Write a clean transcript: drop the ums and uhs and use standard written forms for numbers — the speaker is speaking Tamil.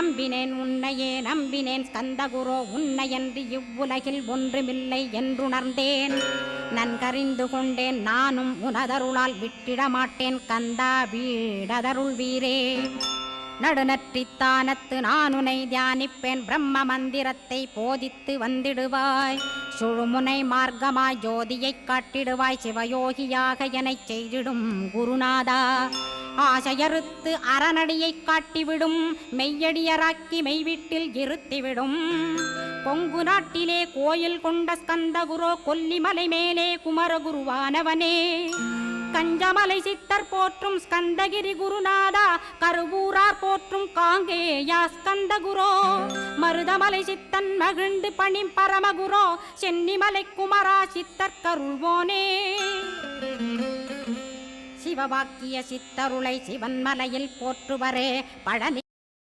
நம்பினேன் உன்னையே நம்பினேன் ஸ்கந்தகுரோ உன்னையன்றி இவ்வுலகில் ஒன்றுமில்லை என்றுணர்ந்தேன் நன்கறிந்து கொண்டேன் நானும் உனதருளால் விட்டிட மாட்டேன் கந்தா வீடதருள் வீரே நடுநற்றித்தானத்து நான் உனை தியானிப்பேன் பிரம்ம மந்திரத்தை போதித்து வந்திடுவாய் சுழுமுனை மார்க்கமாய் ஜோதியைக் காட்டிடுவாய் சிவயோகியாக எனச் செய்திடும் குருநாதா ஆசையறுத்து அறநடியைக் காட்டிவிடும் மெய்யடியராக்கி மெய்வீட்டில் இருத்திவிடும் கொங்கு நாட்டிலே கோயில் கொண்ட ஸ்கந்தகுரோ கொல்லிமலை மேலே குமரகுருவானவனே கஞ்சமலை சித்தர் போற்றும் ஸ்கந்தகிரி குருநாதா கருவூரார் போற்றும் காங்கேயா ஸ்கந்தகுரோ மருதமலை சித்தன் மகிழ்ந்து பணி பரமகுரோ சென்னிமலை குமரா சித்தர் கருள்வோனே சிவவாக்கிய சித்தருளை சிவன்மலையில் போற்றுவரே பழனி